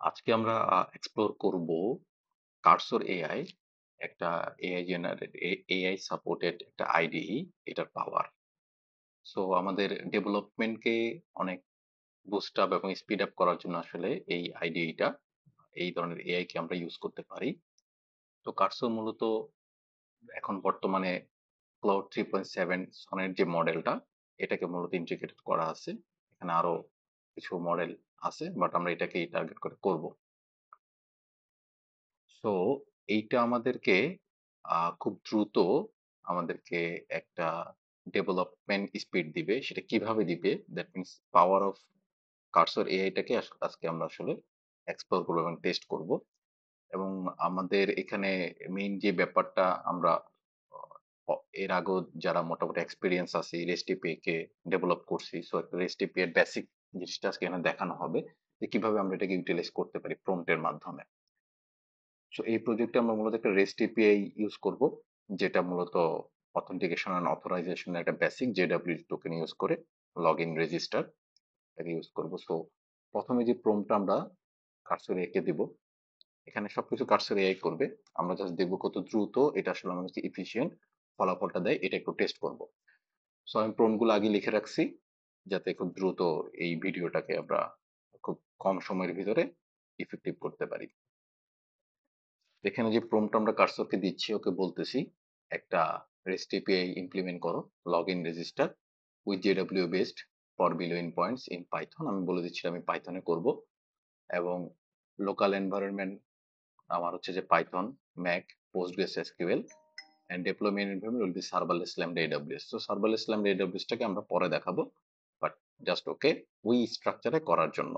আজকে আমরা এক্সপ্লোর করব কার্সর এআই, একটা এআই জেনারেট এআই সাপোর্টেড একটা আইডিই, এটার পাওয়ার। সো আমাদের ডেভেলপমেন্টকে অনেক বুস্ট আপ এবং স্পিড আপ করার জন্য আসলে এই আইডিইটা, এই ধরনের এআই কে আমরা ইউজ করতে পারি। তো কার্সর মূলত এখন বর্তমানে ক্লাউড 3.7 সনের যে মডেলটা, এটাকে মূলত ইন্টিগ্রেটেড করা আছে। এখানে আরো কিছু মডেল আছে, বাট আমরা এটাকেই টার্গেট করে করব। সো এইটা আমাদেরকে খুব দ্রুত আমাদেরকে একটা ডেভেলপমেন্ট স্পিড দিবে। সেটা কিভাবে দিবে? That means power of cursor এআইটাকে আজকে আমরা আসলে এক্সপ্লোর করবো এবং টেস্ট করব। এবং আমাদের এখানে মেইন যে ব্যাপারটা, আমরা এর আগেও যারা মোটামুটি এক্সপিরিয়েন্স আছে রেস্ট এপিআই কে ডেভেলপ করছি, সো একটা রেস্ট এপিআই এর বেসিক জিনিসটা আজকে এখানে দেখানো হবে যে কিভাবে আমরা এটাকে ইউটিলাইজ করতে পারি প্রম্পটের মাধ্যমে। সো এই প্রজেক্টে আমরা মূলত একটা রেস্ট এপিআই ইউজ করব, যেটা মূলত অথেন্টিকেশন এন্ড অথরাইজেশনের একটা বেসিক জেডব্লিউ টোকেন ইউজ করে লগ ইন রেজিস্টার এটাকে ইউজ করব। সো প্রথমে যে প্রম্পটটা আমরা কার্সর একে দিব, এখানে সবকিছু কার্সর এআই করবে। আমরা জাস্ট দেখবো কত দ্রুত এটা আসলে আমাদেরকে এফিশিয়েন্ট ফলাফলটা দেয়, এটা একটু টেস্ট করব। সো আমি প্রম্পট গুলো আগে লিখে রাখছি, যাতে খুব দ্রুত এই ভিডিওটাকে আমরা খুব কম সময়ের ভিতরে ইফেক্টিভ করতে পারি। এখানে যে প্রম্পট আমরা কার্সরকে দিচ্ছি, ওকে বলতেছি একটা REST API ইমপ্লিমেন্ট করো, log in register with ZW based for below in points in Python. আমি বলে দিচ্ছি আমি পাইথনে করব, এবং লোকাল এনভায়রনমেন্ট আমার হচ্ছে যে Python, Mac, Postgres SQL, and deployment environment will be serverless Lambda AWS. তো সার্ভারলেস ল্যাম্বডা এডব্লিউএস টাকে আমরা পরে দেখাবো, বাট জাস্ট ওকে ওই স্ট্রাকচারে করার জন্য।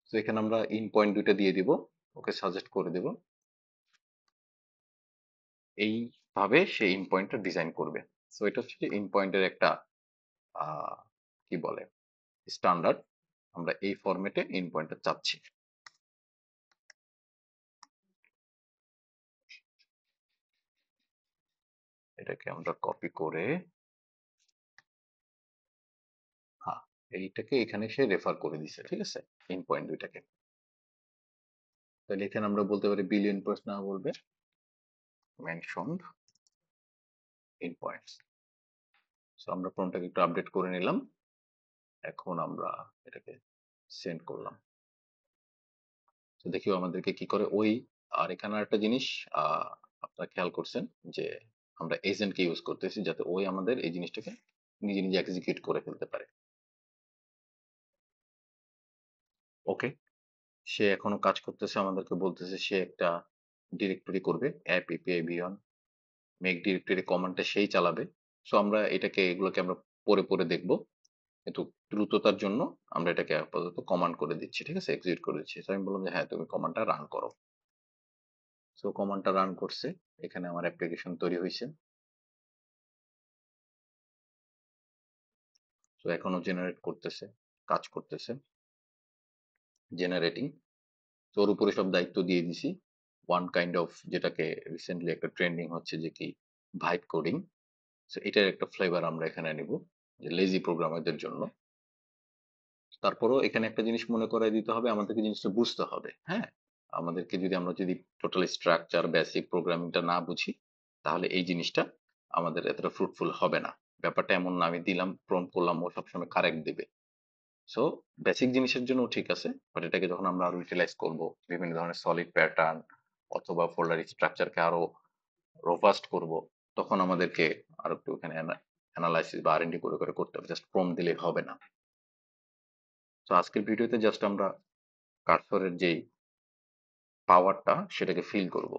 তো এখানে আমরা ইন পয়েন্ট দুইটা দিয়ে দিব, ওকে সাজেস্ট করে দিব, এইভাবে সে ইন পয়েন্টটা ডিজাইন করবে। সো এটা হচ্ছে ইন পয়েন্টের একটা আহ, কি বলে স্ট্যান্ডার্ড। আমরা এই ফরম্যাটে ইন পয়েন্টটা চাচ্ছি। এটাকে আমরা কপি করে, হ্যাঁ, এইটাকে এখানে সে রেফার করে দিছে, ঠিক আছে, ইন পয়েন্ট দুইটাকে। তাহলে এখানে আমরা বলতে পারি বিলিয়ন পয়েন্টস না, বলবে মেনশনড ইন পয়েন্টস। সো আমরা ফর্মটাকে একটু আপডেট করে নিলাম, এখন আমরা এটাকে সেন্ড করলাম। তো দেখিও আমাদেরকে কি করে ওই। আর এখানে একটা জিনিস আহ, আপনারা খেয়াল করছেন যে আমরা এজেন্টকে ইউজ করতেছি, যাতে ওই আমাদের এই জিনিসটাকে নিজে নিজে এক্সিকিউট করে ফেলতে পারে। ওকে, সে এখনো কাজ করতেছে, আমাদেরকে বলতেছে সে একটা ডিরেক্টরি করবে, অ্যাপ এপিআই ভিয়ন মেক ডিরেক্টরি কমান্ডটা সেই চালাবে। সো আমরা এটাকে এগুলোকে আমরা পরে পরে দেখবো, কিন্তু দ্রুততার জন্য আমরা এটাকে আপাতত কমান্ড করে দিচ্ছি, ঠিক আছে, এক্সিকিউট করে দিচ্ছি। তো আমি বললাম যে হ্যাঁ তুমি কমান্ডটা রান করো। সো কমান্ডটা রান করছে, এখানে আমার অ্যাপ্লিকেশন তৈরি হয়েছে। তো এখনো জেনারেট করতেছে, কাজ করতেছে, জেনারেটিং। তো ওর উপরে সব দায়িত্ব দিয়ে দিছি, ওয়ান কাইন্ড অফ, যেটাকে রিসেন্টলি একটা ট্রেন্ডিং হচ্ছে যে কি ভাইব কোডিং। সো এটার একটা ফ্লেভার আমরা এখানে নিব, যে লেজি প্রোগ্রামারদের জন্য। তারপরেও এখানে একটা জিনিস মনে করাই দিতে হবে, আমাদেরকে জিনিসটা বুঝতে হবে, হ্যাঁ। আমাদেরকে যদি আমরা যদি টোটাল স্ট্রাকচার বেসিক প্রোগ্রামিংটা না বুঝি, তাহলে এই জিনিসটা আমাদের এতটা ফ্রুটফুল হবে না। ব্যাপারটা এমন না আমি দিলাম প্রম্পট করলাম ও সবসময় কারেক্ট দিবে। সো বেসিক জিনিসের জন্য ঠিক আছে, বাট এটাকে যখন আমরা আরো ইউটিলাইজ করব, বিভিন্ন ধরনের সলিড প্যাটার্ন অথবা ফোল্ডার স্ট্রাকচারকে আরো রোবাস্ট করব, তখন আমাদেরকে আরো একটু এখানে অ্যানালাইসিস বা আর&ডি করে করে করতে হবে, জাস্ট প্রম্পট দিলেই হবে না। তো আজকের ভিডিওতে জাস্ট আমরা কার্সরের যেই পাওয়ারটা সেটাকে ফিল করব।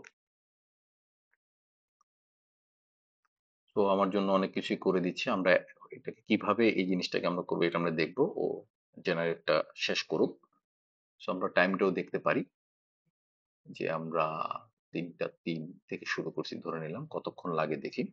তো আমার জন্য অনেক কিছুই করে দিচ্ছে, আমরা এটাকে কিভাবে এই জিনিসটাকে আমরা করবো এটা আমরা দেখবো। ও জেনারেটটা শেষ করুক। সো আমরা টাইমটাও দেখতে পারি, যে আমরা 3টা 3 থেকে শুরু করছি ধরে নিলাম, কতক্ষণ লাগে দেখি।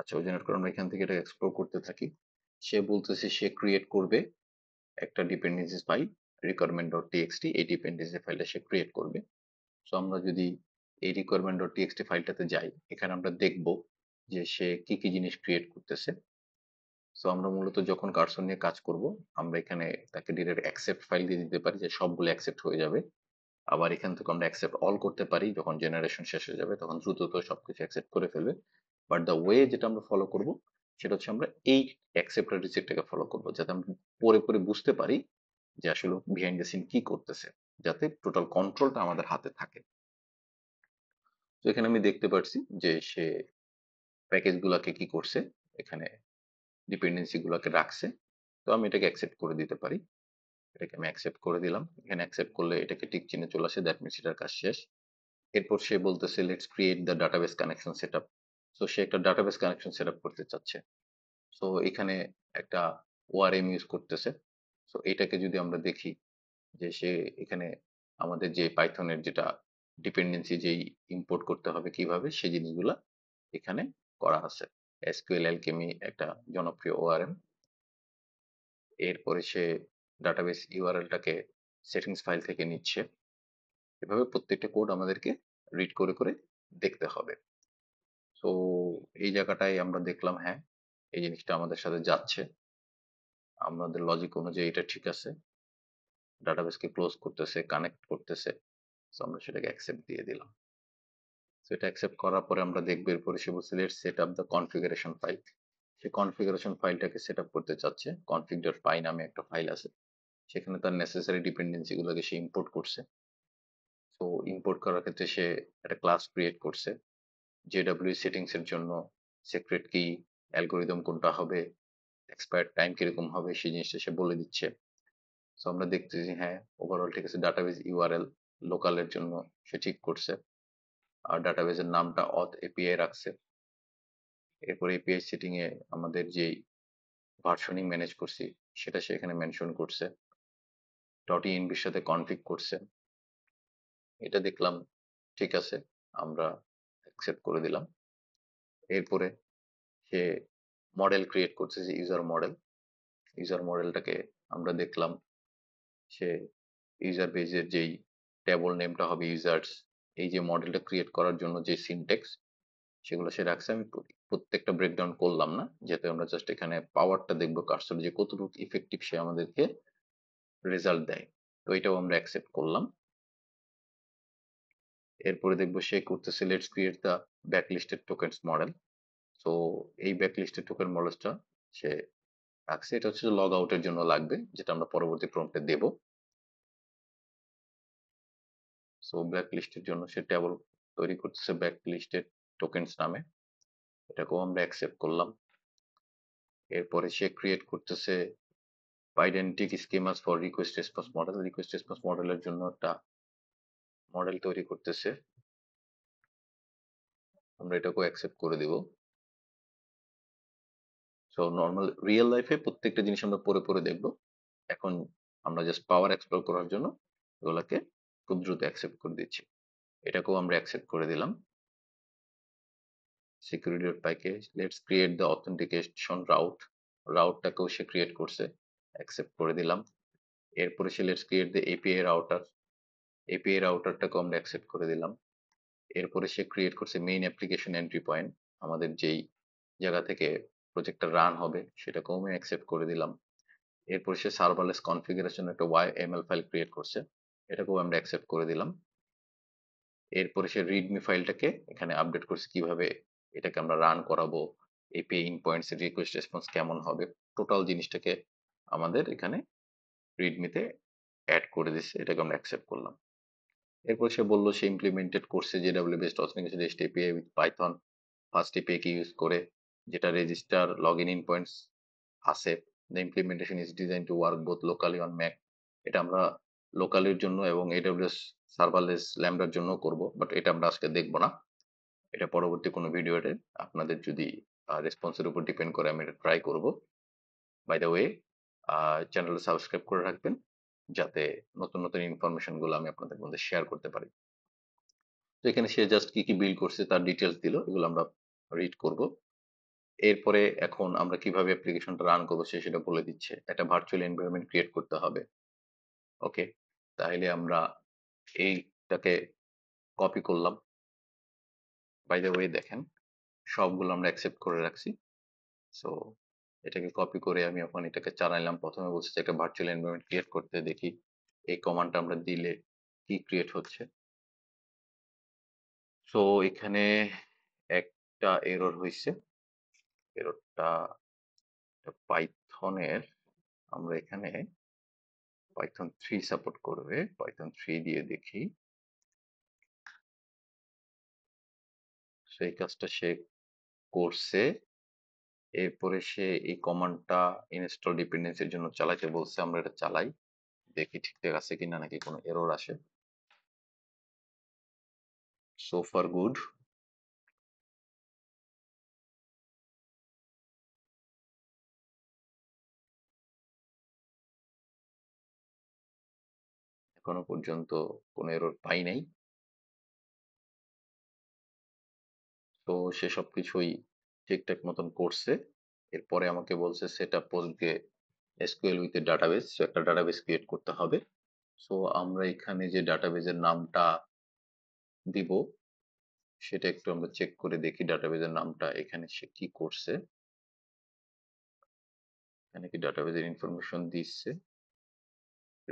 আচ্ছা, ওই জেনারেট করে আমরা এখান থেকে এটা এক্সপ্লোর করতে থাকি। সে বলতেছে সে ক্রিয়েট করবে একটা ডিপেন্ডেন্সি পাই, requirement.txt এই ডিপেন্ডেন্সি ফাইলটা সে ক্রিয়েট করবে। সো আমরা যদি এই requirement.txt ফাইলটাতে যাই, এখানে আমরা দেখব যে সে কি কি জিনিস ক্রিয়েট করতেছে। সো আমরা মূলত যখন কার্সর নিয়ে কাজ করব, আমরা এখানে তাকে ডিরেক্ট অ্যাকসেপ্ট ফাইল দিয়ে দিতে পারি যে সবগুলো অ্যাকসেপ্ট হয়ে যাবে। আবার এখান থেকে আমরা অ্যাকসেপ্ট অল করতে পারি, যখন জেনারেশন শেষ হয়ে যাবে তখন দ্রুত সবকিছু অ্যাকসেপ্ট করে ফেলবে। বাট দ্য ওয়ে যেটা আমরা ফলো করব সেটা হচ্ছে আমরা এই অ্যাকসেপ্ট আর রিজেক্টটাকে ফলো করব, যাতে আমরা পরে পরে বুঝতে পারি যে আসলে বিহাইন্ড দ্য সিন কি করতেছে, যাতে টোটাল কন্ট্রোলটা আমাদের হাতে থাকে। তো এখানে আমি দেখতে পাচ্ছি যে সে প্যাকেজ গুলাকে কি করছে, এখানে ডিপেন্ডেন্সি গুলাকে রাখছে। তো আমি এটাকে অ্যাকসেপ্ট করে দিতে পারি। এটাকে আমি অ্যাকসেপ্ট করে দিলাম। এখানে অ্যাকসেপ্ট করলে এটাকে টিক চিহ্নে চলে আসে, দ্যাট মিনস এটার কাজ শেষ। এরপর সে বলতেছে let's create the database connection setup. So সে একটা ডাটাবেস কানেকশন সেটআপ করতে চাচ্ছে। সো এখানে একটা ওআরএম ইউজ করতেছে। সো এটাকে যদি আমরা দেখি যে সে এখানে আমাদের যে পাইথনের যেটা ডিপেন্ডেন্সি যেই ইম্পোর্ট করতে হবে কিভাবে সেই জিনিসগুলা এখানে করা আছে। এসকিউএল অ্যালকেমি একটা জনপ্রিয় ওআরএম। এরপরে সে ডাটাবেস ইউআরএলটাকে সেটিংস ফাইল থেকে নিচ্ছে। এভাবে প্রত্যেকটা কোড আমাদেরকে রিড করে করে দেখতে হবে। তো এই জায়গাটায় আমরা দেখলাম হ্যাঁ, এই জিনিসটা আমাদের সাথে যাচ্ছে, আমাদের লজিক অনুযায়ী এটা ঠিক আছে, ডাটাবেসকে ক্লোজ করতেছে, কানেক্ট করতেছে। তো আমরা সেটাকে অ্যাকসেপ্ট দিয়ে দিলাম। তো এটা অ্যাকসেপ্ট করার পরে আমরা দেখবো এরপরে সে বলছে let's set up the configuration file. সে কনফিগারেশন ফাইলটাকে সেট আপ করতে চাচ্ছে। config.py নামে একটা ফাইল আছে, সেখানে তার নেসেসারি ডিপেন্ডেন্সি গুলোকে সে ইম্পোর্ট করছে। তো ইম্পোর্ট করার ক্ষেত্রে সে একটা ক্লাস ক্রিয়েট করছে। জেডব্লিউ সেটিংস এর জন্য সিক্রেট কি, অ্যালগোরিদম কোনটা হবে, এক্সপায়ার টাইম কিরকম হবে সেই জিনিসটা সে বলে দিচ্ছে। সো আমরা দেখতেছি হ্যাঁ, ওভারঅল ঠিক আছে। ডাটাবেস ইউআরএল লোকালের জন্য সে ঠিক করছে, আর ডাটাবেসের নামটা অথ এপিআই রাখছে। এরপর এপিআই সেটিং এ আমাদের যেই ভার্সনিং ম্যানেজ করছি সেটা সে এখানে মেনশন করছে, ডট ইএনবির সাথে কনফিগ করছে। এটা দেখলাম ঠিক আছে, আমরা অ্যাকসেপ্ট করে দিলাম। এরপরে সে মডেল ক্রিয়েট করছে, যে ইউজার মডেল। ইউজার মডেলটাকে আমরা দেখলাম, সে ইউজার বেজের যেই টেবল নেমটা হবে ইউজার্স, এই যে মডেলটা ক্রিয়েট করার জন্য যে সিনটেক্স সেগুলো সে রাখছে। আমি প্রত্যেকটা ব্রেকডাউন করলাম না, যেহেতু আমরা জাস্ট এখানে পাওয়ারটা দেখবো কার্সর যে কতটুকু ইফেক্টিভ সে আমাদেরকে রেজাল্ট দেয়। তো এটাও আমরা অ্যাকসেপ্ট করলাম। এরপরে দেখবো সে করতেছে let's create the blacklisted tokens model. So এই ব্যাকলিস্টেড টোকেন মডেলটা সে রাখছে, এটা হচ্ছে লগ আউটের জন্য লাগবে, যেটা আমরা পরবর্তী প্রম্পটে দেব। সো ব্ল্যাক লিস্টের জন্য সে টেবল তৈরি করতেছে ব্ল্যাক লিস্টেড টোকেন্স নামে, এটাকেও আমরা অ্যাকসেপ্ট করলাম। এরপরে সে ক্রিয়েট করতেছে Pydantic schemas for request response model. Request response মডেলের জন্য একটা মডেল তৈরি করতেছে, আমরা এটাকেও অ্যাকসেপ্ট করে দিব। সো নর্মাল রিয়েল লাইফে প্রত্যেকটা জিনিস আমরা পরে পরে দেখবো, এখন আমরা জাস্ট পাওয়ার এক্সপ্লোর করার জন্য এগুলোকে খুব দ্রুত অ্যাকসেপ্ট করে দিচ্ছি। এটাকেও আমরা অ্যাকসেপ্ট করে দিলাম। security.py let's create the authentication route. রাউটটাকেও সে ক্রিয়েট করছে, অ্যাকসেপ্ট করে দিলাম। এরপরে সে let's create the API router. API রাউটারটাকেও আমরা অ্যাকসেপ্ট করে দিলাম। এরপরে সে ক্রিয়েট করছে মেইন অ্যাপ্লিকেশন এন্ট্রি পয়েন্ট, আমাদের যেই জায়গা থেকে প্রজেক্টটা রান হবে সেটাকেও আমি অ্যাকসেপ্ট করে দিলাম। এরপর সে সার্ভারলেস কনফিগারেশন একটা ওয়াইএমএল ফাইল ক্রিয়েট করছে, এটাকেও আমরা অ্যাকসেপ্ট করে দিলাম। এরপরে সে রিডমি ফাইলটাকে এখানে আপডেট করছে, কিভাবে এটাকে আমরা রান করাবো, এপিআই ইন পয়েন্টস এর রিকোয়েস্ট রেসপন্স কেমন হবে, টোটাল জিনিসটাকে আমাদের এখানে রিডমিতে অ্যাড করে দিচ্ছে, এটাকে আমরা অ্যাকসেপ্ট করলাম। এরপর সে বললো সে ইমপ্লিমেন্টেড করছে JW based authentication rest API with Python first API K use করে, যেটা রেজিস্টার লগ ইন পয়েন্টস আছে। The implementation is design to work both locally on Mac. এটা আমরা লোকালের জন্য এবং এডব্লিউএস সার্ভারলেস ল্যাম্বডার জন্য করব, বাট এটা আমরা আজকে দেখবো না, এটা পরবর্তী কোনো ভিডিওতে। আপনাদের যদি রেসপন্সের উপর ডিপেন্ড করে আমি এটা ট্রাই করব। By the way, channel subscribe করে রাখবেন, যাতে নতুন নতুন ইনফরমেশন গুলো আমি আপনাদের মধ্যে শেয়ার করতে পারি। তো এখানে সে জাস্ট কি কি বিল্ড করছে তার ডিটেলস দিল, এগুলো আমরা রিড করব। এরপরে এখন আমরা কিভাবে অ্যাপ্লিকেশনটা রান করবো সে সেটা বলে দিচ্ছে। একটা ভার্চুয়াল এনভায়রনমেন্ট ক্রিয়েট করতে হবে, ওকে, তাহলে আমরা এইটাকে কপি করলাম। বাই দ্য ওয়ে দেখেন, সবগুলো আমরা অ্যাকসেপ্ট করে রাখছি। সো এটাকে কপি করে আমি এখন এটাকে চালাইলাম। প্রথমে বলছে যে একটা ভার্চুয়াল এনভায়রনমেন্ট ক্রিয়েট করতে, দেখি এই কমান্ডটা আমরা দিলে কি ক্রিয়েট হচ্ছে। সো এখানে একটা এরর হয়েছে। এররটা পাইথনের, আমরা এখানে পাইথন 3 সাপোর্ট করবে, পাইথন 3 দিয়ে দেখি। সেই কাজটা সে করছে। এরপরে সে এই কমান্ডটা ইনস্টল ডিপেন্ডেন্সির জন্য চালাইতে বলছে, আমরা এটা চালাই, দেখি ঠিকঠাক আছে কিনা নাকি কোনো এরর আসে। So far good. এখনো পর্যন্ত কোনো এরর পাই নাই। তো সে সবকিছুই ঠিকঠাক মতন করছে। এরপরে আমাকে বলছে set up PostgreSQL with a database, একটা ডাটাবেস ক্রিয়েট করতে হবে। সো আমরা এখানে যে ডাটাবেজের নামটা দিব সেটা একটু আমরা চেক করে দেখি, ডাটাবেজের নামটা এখানে সে কি করছে। এখানে কি ডাটাবেজের ইনফরমেশন দিচ্ছে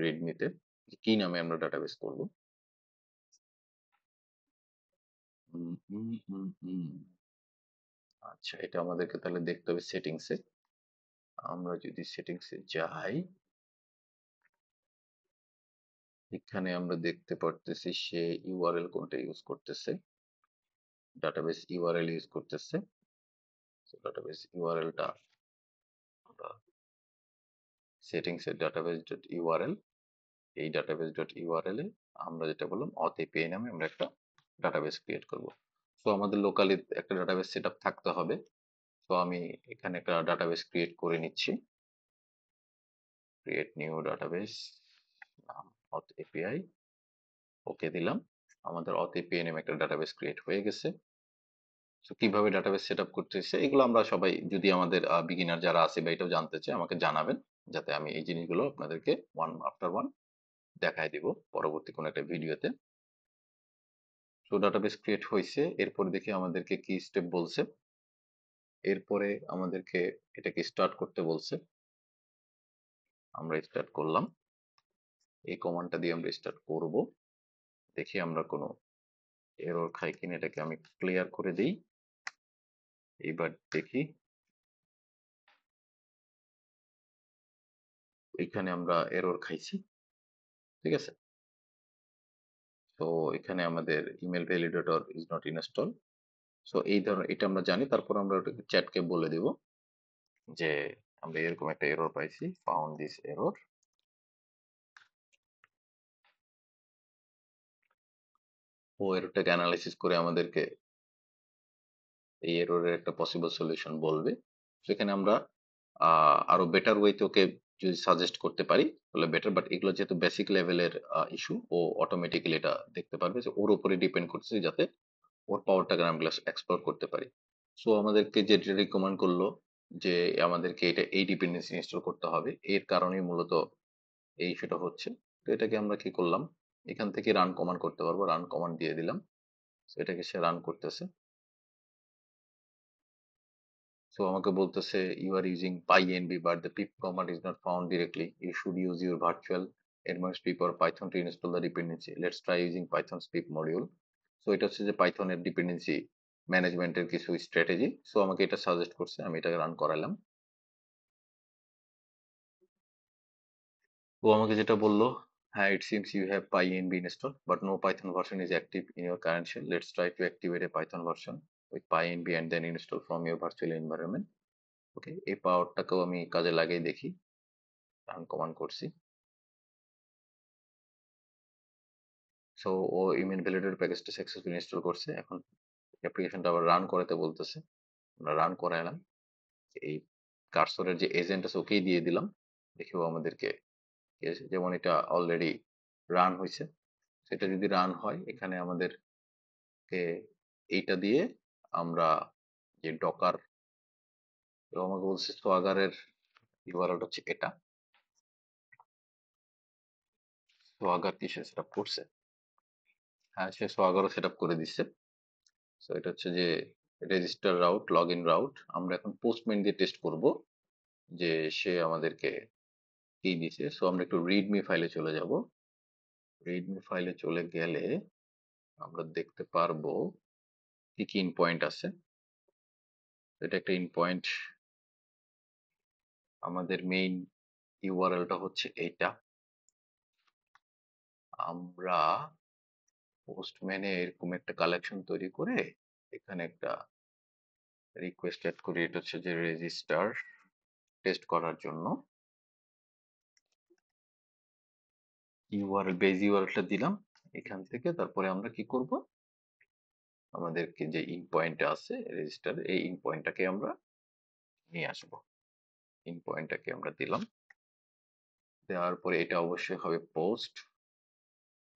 রিডমিতে, কি নামে আমরা ডাটাবেস করব। হুম, হুম, হুম, হুম। আচ্ছা, এটা আমাদেরকে তাহলে দেখতে হবে সেটিংসে। আমরা যদি সেটিংসে যাই, এখানে আমরা দেখতে পারতেছি সে ইউআরএল কোনটা ইউজ করতেছে, ডাটাবেস ইউআরএল ইউজ করতেছে। ডাটাবেস ইউআরএলটা আমরা সেটিংসের ডাটাবেস ডট ইউআরএল, এই ডাটাবেস ডট ইউআরএল এ আমরা যেটা বললাম অথ এপিআই নামে আমরা একটা ডাটাবেস ক্রিয়েট করব। সো আমাদের লোকালি একটা ডাটাবেস সেট আপ থাকতে হবে। তো আমি এখানে একটা ডাটাবেস ক্রিয়েট করে নিচ্ছি। ক্রিয়েট নিউ ডাটাবেস, নাম অথ এপিআই, ওকে দিলাম। আমাদের অথ এপিআই নামে একটা ডাটাবেস ক্রিয়েট হয়ে গেছে। সো কিভাবে ডাটাবেস সেট আপ করতেছে এগুলো আমরা সবাই, যদি আমাদের বিগিনার যারা আছে বা এটাও জানতে চায় আমাকে জানাবেন, যাতে আমি এই জিনিসগুলো আপনাদেরকে ওয়ান আফটার ওয়ান দেখাই দিব পরবর্তী কোনো একটা ভিডিওতে। সো ডাটাবেস ক্রিয়েট হয়েছে, এরপরে দেখি আমাদেরকে কি স্টেপ বলছে। এরপরে আমাদেরকে এটাকে স্টার্ট করতে বলছে, আমরা স্টার্ট করলাম। এই কমান্ডটা দিয়ে আমরা স্টার্ট করব, দেখি আমরা কোনো এরর খাই কিনা, এটাকে আমি ক্লিয়ার করে দিই। এইবার দেখি, এখানে আমরা এরর খাইছি, ঠিক আছে। তো এখানে আমাদের email validator is not install. So এই ধরনের, এটা আমরা জানি। তারপর আমরা ওটাকে চ্যাটকে বলে দিব যে আমরা এরকম একটা এরর পাইছি, ফাউন্ড দিস এরর। ও এররটাকে অ্যানালাইসিস করে আমাদেরকে এই এররের একটা পসিবল সলিউশন বলবে। সেখানে আমরা আরো বেটার ওয়েতে ওকে যদি সাজেস্ট করতে পারি তাহলে বেটার, বাট এগুলো যেহেতু বেসিক লেভেলের ইস্যু, ও অটোমেটিক্যালি এটা দেখতে পারবে যে ওর উপরে ডিপেন্ড করছে, যাতে ওর পাওয়ারটাকে আমরা এক্সপ্লোর করতে পারি। সো আমাদেরকে যেটা রিকমেন্ড করলো যে আমাদেরকে এটা এই ডিপেন্ডেন্সি ইনস্টল করতে হবে, এর কারণেই মূলত এই ইস্যুটা হচ্ছে। তো এটাকে আমরা কি করলাম, এখান থেকে রান কমান্ড করতে পারবো, রান কমান্ড দিয়ে দিলাম। So এটাকে সে রান করতেছে। সো আমাকে বলতেছে you are using PyEnv but the pip command is not found directly. You should use your virtual environment pip or Python to install the dependency. Let's try using Python's pip module. So এটা হচ্ছে যে পাইথনের dependency ম্যানেজমেন্টের কিছু strategy. So আমাকে এটা suggest করছে, আমি এটাকে রান করালাম। ও আমাকে যেটা বললো, হ্যাঁ, it seems you have PyEnv installed but no Python version is active in your current shell. Let's try to activate a Python version with PyEnv and then install from your virtual environment. ওকে, এই পাওয়ারটাকেও আমি কাজে লাগিয়ে দেখি, run command করছি। So ও email validator প্যাকেজটা successfully install করছে। এখন অ্যাপ্লিকেশনটা আবার রান করাতে বলতেছে, আমরা রান করাইলাম। এই কার্সরের যে এজেন্ট আছে ওকেই দিয়ে দিলাম, দেখি ও আমাদেরকে যেমন এটা অলরেডি রান হয়েছে। সেটা যদি রান হয়, এখানে আমাদেরকে এইটা দিয়ে আমরা যে ডকার, আমাকে বলছে সোয়াগারের ইউআরএল হচ্ছে এটা। সোয়াগার কি সে সেটআপ করছে? হ্যাঁ, সে সোয়াগারও সেটআপ করে দিচ্ছে। সো এটা হচ্ছে যে register route, log in route. আমরা এখন পোস্টম্যান দিয়ে টেস্ট করব যে সে আমাদেরকে কি দিছে। সো আমরা একটু রিডমি ফাইলে চলে যাব। রিডমি ফাইলে চলে গেলে আমরা দেখতে পারবো কি কি ইন পয়েন্ট আছে। এটা একটা ইন পয়েন্ট। আমাদের মেইন ইউআরএলটা হচ্ছে এইটা। আমরা পোস্টম্যানে এরকম একটা কালেকশন তৈরি করে এখানে একটা রিকোয়েস্ট অ্যাড করি। এটা হচ্ছে যে রেজিস্টার টেস্ট করার জন্য ইউআরএল, বেজ ইউআরএলটা দিলাম এখান থেকে। তারপরে আমরা কি করব, আমাদেরকে যে ইন পয়েন্টটা আছে রেজিস্টার, এই ইন পয়েন্টটাকে আমরা নিয়ে আসবো। ইন পয়েন্টটাকে আমরা দিলাম। দেওয়ার পরে এটা অবশ্যই হবে পোস্ট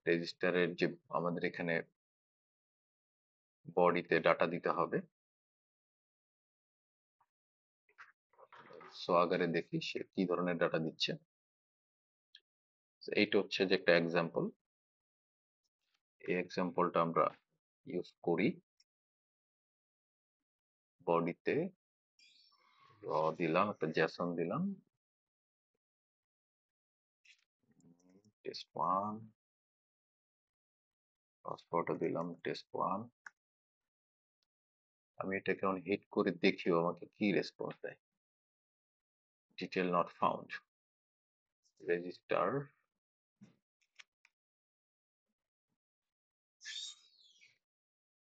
রেজিস্টারের যে আমাদের এখানে বডিতে ডাটা দিতে হবে। সো আগারে দেখি সে কি ধরনের ডাটা দিচ্ছে। এইটা হচ্ছে যে একটা এক্সাম্পল। এই এক্সাম্পলটা আমরা ইউজ করি। বডিতে র দিলাম, একটা জেসন দিলাম, টেস্ট ওয়ান, পাসওয়ার্ডও দিলাম টেস্ট ওয়ান। আমি এটাকে এখন হিট করে দেখিও আমাকে কি রেসপন্স দেয়। Detail not found, register.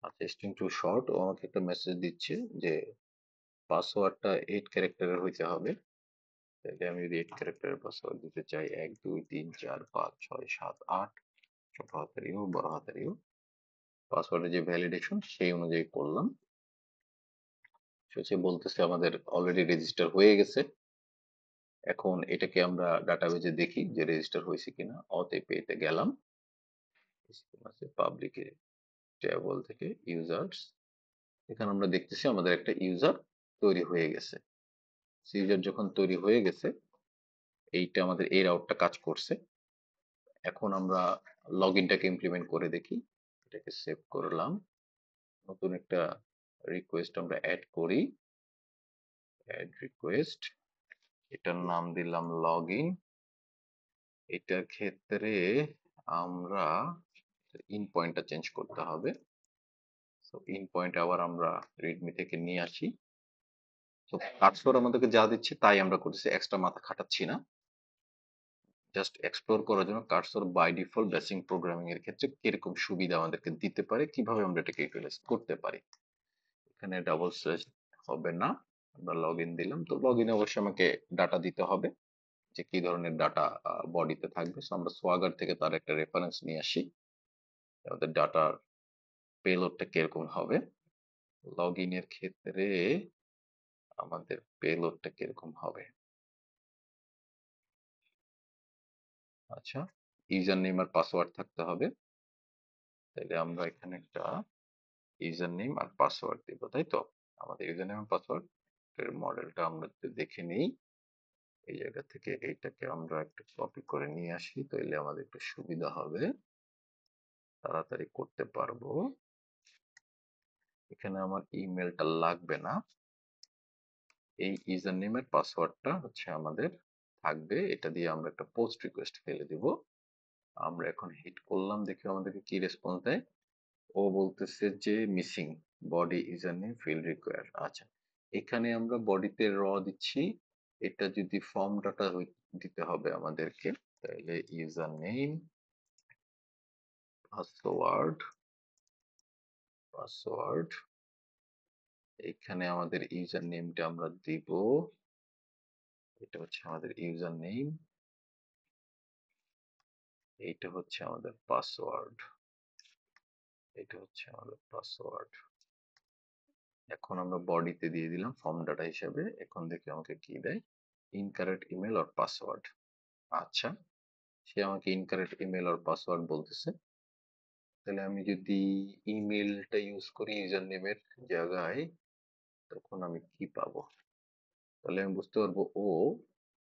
আচ্ছা, স্ট্রিং টু শর্ট। ও আমাকে একটা মেসেজ দিচ্ছে যে পাসওয়ার্ডটা 8 ক্যারেক্টারের হইতে হবে। তাহলে আমি যদি 8 ক্যারেক্টারের পাসওয়ার্ড দিতে চাই, 1 2 3 4 5 6 7 8, ছোট হাতের ইউ বড় হাতের ইউ, পাসওয়ার্ডের যে ভ্যালিডেশন সেই অনুযায়ী করলাম। সে বলতেছে আমাদের অলরেডি রেজিস্টার হয়ে গেছে। এখন এটাকে আমরা ডাটাবেজে দেখি যে রেজিস্টার হয়েছে কিনা। অতে পেতে গেলাম, পাবলিক টেবল থেকে ইউজার্স, এখানে আমরা দেখতেছি আমাদের একটা ইউজার তৈরি হয়ে গেছে। ইউজার যখন তৈরি হয়ে গেছে, এইটা আমাদের এই রাউটটা কাজ করছে। এখন আমরা লগ ইনটাকে ইমপ্লিমেন্ট করে দেখি। এটাকে সেভ করলাম, নতুন একটা রিকোয়েস্ট আমরা অ্যাড করি। অ্যাড রিকোয়েস্ট, এটার নাম দিলাম লগ ইন। এটার ক্ষেত্রে আমরা ইন পয়েন্টটা চেঞ্জ করতে হবে। সো ইন পয়েন্ট আবার আমরা রিডমি থেকে নিয়ে আসি। তো কার্সর আমাদেরকে যা দিচ্ছে তাই আমরা করতেছি, এক্সট্রা মাথা খাটাচ্ছি না। জাস্ট এক্সপ্লোর করার জন্য Cursor by default basic programming এর ক্ষেত্রে কিরকম সুবিধা আমাদেরকে দিতে পারে, কিভাবে আমরা এটাকে ইউটিলাইজ করতে পারি। এখানে ডাবল স্ল্যাশ হবে না, আমরা লগ ইন দিলাম। তো লগ ইনে অবশ্যই আমাকে ডাটা দিতে হবে যে কি ধরনের ডাটা বডিতে থাকবে। সো আমরা সোয়াগার থেকে তার একটা রেফারেন্স নিয়ে আসি, আমাদের ডাটার পেলোডটা কিরকম হবে। লগ ইনের ক্ষেত্রে আমাদের পেলোডটা কিরকম হবে। আচ্ছা, ইউজার নেম আর পাসওয়ার্ড থাকতে হবে। তাহলে আমরা এখানে একটা ইউজার নেম আর পাসওয়ার্ড দিব, তাই তো? আমাদের ইউজার নেম আর পাসওয়ার্ড এর মডেলটা আমরা একটু দেখে নিই। এই জায়গা থেকে এইটাকে আমরা একটু কপি করে নিয়ে আসি, তাইলে আমাদের একটু সুবিধা হবে, তাড়াতাড়ি করতে পারবো। এখানে আমার ইমেলটা লাগবে না, এই ইউজার নেম এর পাসওয়ার্ডটা হচ্ছে আমাদের থাকবে। এটা দিয়ে আমরা একটা পোস্ট রিকোয়েস্ট ফেলে দিব। আমরা এখন হিট করলাম, দেখি আমাদেরকে কি রেসপন্স দেয়। ও বলতেছে যে missing body user name field require. আচ্ছা, এখানে আমরা বডিতে র দিচ্ছি। এটা যদি ফর্ম ডাটা দিতে হবে আমাদেরকে, তাহলে ইউজার নেম পাসওয়ার্ড, পাসওয়ার্ড এখানে আমাদের ইউজার নেমটা আমরা দিব। এটা হচ্ছে আমাদের ইউজার নেম, এইটা হচ্ছে আমাদের পাসওয়ার্ড, এটা হচ্ছে আমাদের পাসওয়ার্ড। এখন আমরা বডিতে দিয়ে দিলাম ফর্ম ডাটা হিসেবে। এখন দেখি আমাকে কি দেয়, ইনকারেক্ট ইমেল অর পাসওয়ার্ড। আচ্ছা, সে আমাকে ইনকারেক্ট ইমেল অর পাসওয়ার্ড বলতেছে। তাহলে আমি যদি ইমেলটা ইউজ করি ইউজার নেমের জায়গায়, তখন আমি কি পাবো? তাহলে আমি বুঝতে পারবো ও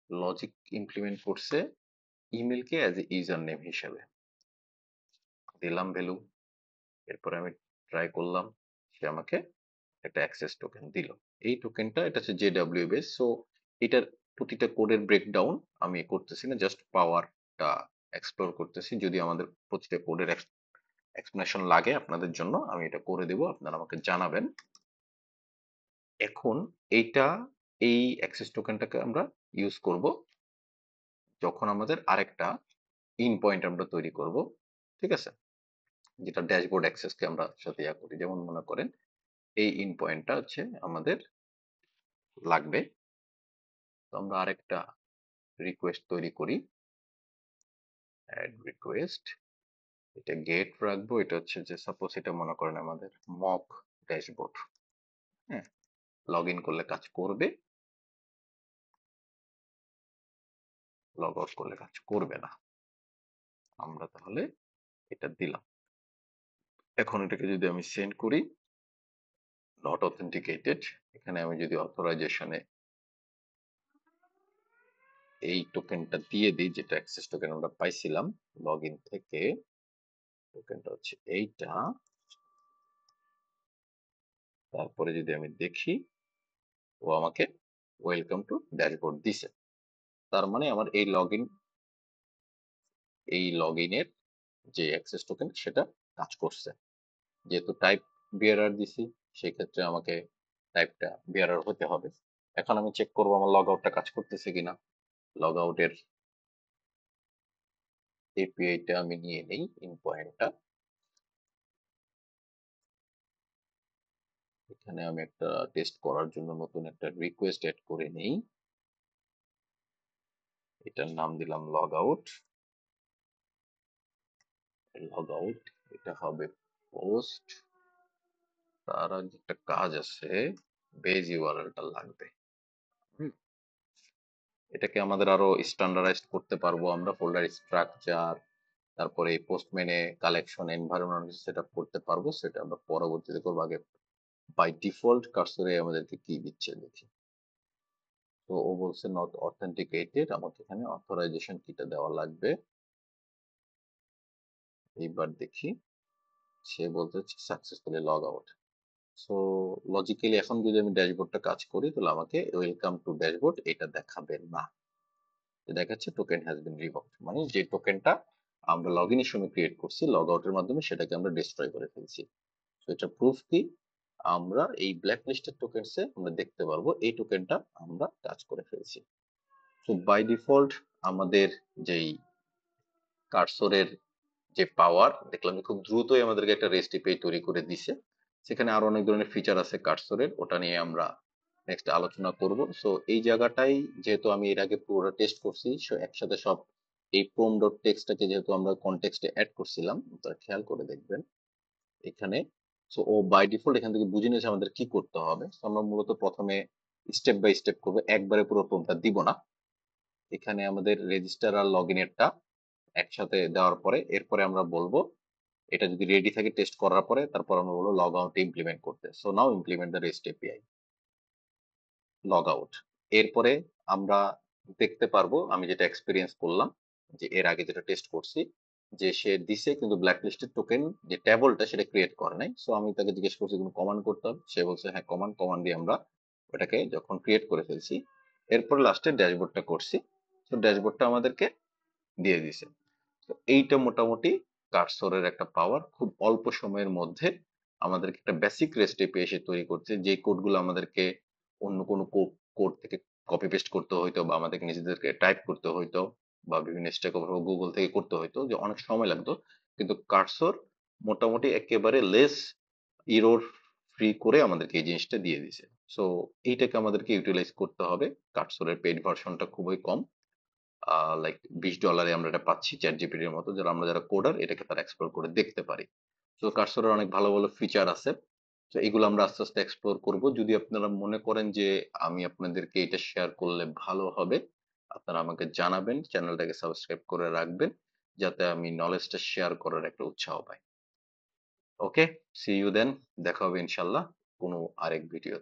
লজিক ইমপ্লিমেন্ট করছে ইমেলকে অ্যাজ এ ইউজার নেম হিসেবে। দিলাম ভ্যালু, এরপরে আমি ট্রাই করলাম, সে আমাকে একটা অ্যাক্সেস টোকেন দিল। এই টোকেনটা এটা হচ্ছে জেডব্লিউ বেস। সো এটার প্রতিটা কোডের ব্রেকডাউন আমি করতেছি না, জাস্ট পাওয়ারটা এক্সপ্লোর করতেছি। যদি আমাদের প্রতিটা কোডের এক্সপ্লেনেশন লাগে আপনাদের জন্য, আমি এটা করে দেব, আপনারা আমাকে জানাবেন। এখন এইটা, এই অ্যাক্সেস টোকেনটাকে আমরা ইউজ করব যখন আমাদের আরেকটা ইন পয়েন্ট আমরা তৈরি করব, ঠিক আছে, যেটা ড্যাশবোর্ড অ্যাক্সেসকে আমরা সাথে ইয়া করি। যেমন মনে করেন এই ইন পয়েন্টটা হচ্ছে আমাদের লাগবে, তো আমরা আরেকটা রিকোয়েস্ট তৈরি করি, অ্যাড রিকোয়েস্ট, এটা গেট রাখবো। এটা হচ্ছে যে সাপোজ এটা মনে করেন আমাদের মক ড্যাশবোর্ড, হ্যাঁ, লগ ইন করলে কাজ করবে, লগ আউট করলে কাজ করবে না। আমরা তাহলে এটা দিলাম। এখন এটাকে যদি আমি সেন্ড করি, নট অথেন্টিকেটেড, এখানে আমি যদি অথরাইজেশনে এই টোকেনটা দিয়ে দিই, যেটা অ্যাক্সেস টোকেন আমরা পাইছিলাম লগ ইন থেকে, টোকেনটা হচ্ছে এইটা। তারপরে যদি আমি দেখি, ও আমাকে ওয়েলকাম টু ড্যাশবোর্ড দিছে। তার মানে আমার এই লগ ইনের যে অ্যাক্সেস টোকেন সেটা কাজ করছে। যেহেতু টাইপ বিয়ারার দিছি, সেই ক্ষেত্রে আমাকে টাইপটা বিয়ারার হতে হবে। এখন আমি চেক করবো আমার লগ আউটটা কাজ করতেছে কিনা। লগ আউটের এপিআইটা আমি নিয়ে নেই, ইন পয়েন্টটা। এখানে আমি একটা টেস্ট করার জন্য নতুন একটা রিকোয়েস্ট এড করে নেই, এটার নাম দিলাম লগ আউট। লগ আউট এটা হবে পোস্ট, তার আগে একটা কাজ আছে, বেজ ইউআরএলটা লাগবে। হুম, এটাকে আমাদের আরো স্ট্যান্ডার্ডাইজড করতে পারবো আমরা, ফোল্ডার স্ট্রাকচার, তারপরে এই পোস্টম্যানে কালেকশন এনভায়রনমেন্ট সেট আপ করতে পারবো, সেটা আমরা পরবর্তীতে করবো। আগে বাই ডিফল্ট কার্সরে আমাদেরকে কি দিচ্ছে দেখি। তো ও বলছে নট অথেন্টিকেটেড, আমাকে এখানে অথরাইজেশন কিটা দেওয়া লাগবে। এইবার দেখি, সে বলতে successfully log out. So logically এখন যদি আমি ড্যাশবোর্ডটা কাজ করি, তাহলে আমাকে ওয়েলকাম টু ড্যাশবোর্ড এটা দেখাবে না, দেখাচ্ছে টোকেন হ্যাজ বিন রিভোকড, মানে যে টোকেনটা আমরা লগ ইনের সময় ক্রিয়েট করছি লগ আউটের মাধ্যমে সেটাকে আমরা ডিস্ট্রয় করে ফেলছি। তো এটা প্রুফ কি, আমরা এই ব্ল্যাক লিস্টেড টোকেনসে আমরা দেখতে পারবো এই টোকেনটা আমরা কাজ করে ফেলছি। তো বাই ডিফল্ট আমাদের যেই কার্সরের যে পাওয়ার দেখলাম যে খুব দ্রুতই আমাদেরকে একটা রেস্ট এপিআই তৈরি করে দিছে। সেখানে আরো অনেক ধরনের ফিচার আছে কার্সরের, ওটা নিয়ে আমরা নেক্সট আলোচনা করব। সো এই জায়গাটাই যেহেতু আমি এর আগে পুরোটা টেস্ট করছি, সো একসাথে সব এই প্রোম ডট টেক্সটটাকে যেহেতু আমরা কনটেক্সটে অ্যাড করছিলাম, তো খেয়াল করে দেখবেন এখানে। সো ও বাই ডিফল্ট এখান থেকে বুঝে নিয়েছে আমাদের কি করতে হবে। তো আমরা মূলত প্রথমে স্টেপ বাই স্টেপ করবো, একবারে পুরো প্রোমটা দিব না। এখানে আমাদের রেজিস্টার আর লগ ইনেরটা একসাথে দেওয়ার পরে এরপরে আমরা বলবো এটা যদি রেডি থাকে টেস্ট করার পরে, তারপর আমরা বলবো লগ আউট ইমপ্লিমেন্ট করতে। So now implement the rest API, log out. এরপরে আমরা দেখতে পারবো, আমি যেটা এক্সপিরিয়েন্স করলাম যে এর আগে যেটা টেস্ট করছি, যে সে দিছে কিন্তু ব্ল্যাক লিস্টেড টোকেন যে ট্যাবলটা সেটা ক্রিয়েট করে নাই। সো আমি তাকে জিজ্ঞেস করছি কোনো কমান্ড করতে হবে, সে বলছে হ্যাঁ কমান্ড দিয়ে আমরা ওটাকে যখন ক্রিয়েট করে ফেলছি, এরপর লাস্টে ড্যাশবোর্ডটা করছি। তো ড্যাশবোর্ডটা আমাদেরকে দিয়ে দিছে। তো এইটা মোটামুটি কার্সরের একটা পাওয়ার, খুব অল্প সময়ের মধ্যে আমাদেরকে একটা বেসিক রেস্ট এপিআই সে তৈরি করছে। যে কোডগুলো আমাদেরকে অন্য কোনো কোড থেকে কপি পেস্ট করতে হইতো, বা আমাদেরকে নিজেদেরকে টাইপ করতে হইতো, বা বিভিন্ন স্ট্যাক ওভারফ্লো গুগল থেকে করতে হইতো, যে অনেক সময় লাগতো, কিন্তু কার্সর মোটামুটি একেবারে লেস ইরোর ফ্রি করে আমাদেরকে এই জিনিসটা দিয়ে দিছে। সো এইটাকে আমাদেরকে ইউটিলাইজ করতে হবে। কার্সরের পেইড ভার্সনটা খুবই কম, লাইক $20 আমরা এটা পাচ্ছি চ্যাট জিপিটির মতো, যারা আমরা যারা কোডার এটাকে তারা এক্সপ্লোর করে দেখতে পারি। তো কার্সরের অনেক ভালো ভালো ফিচার আছে। তো এগুলো আমরা আস্তে আস্তে এক্সপ্লোর করব। যদি আপনারা মনে করেন যে আমি আপনাদেরকে এটা শেয়ার করলে ভালো হবে, আপনারা আমাকে জানাবেন, চ্যানেলটাকে সাবস্ক্রাইব করে রাখবেন, যাতে আমি নলেজটা শেয়ার করার একটা উৎসাহ পাই। ওকে, সি ইউ দেন, দেখা হবে ইনশাল্লাহ কোনো আরেক ভিডিওতে।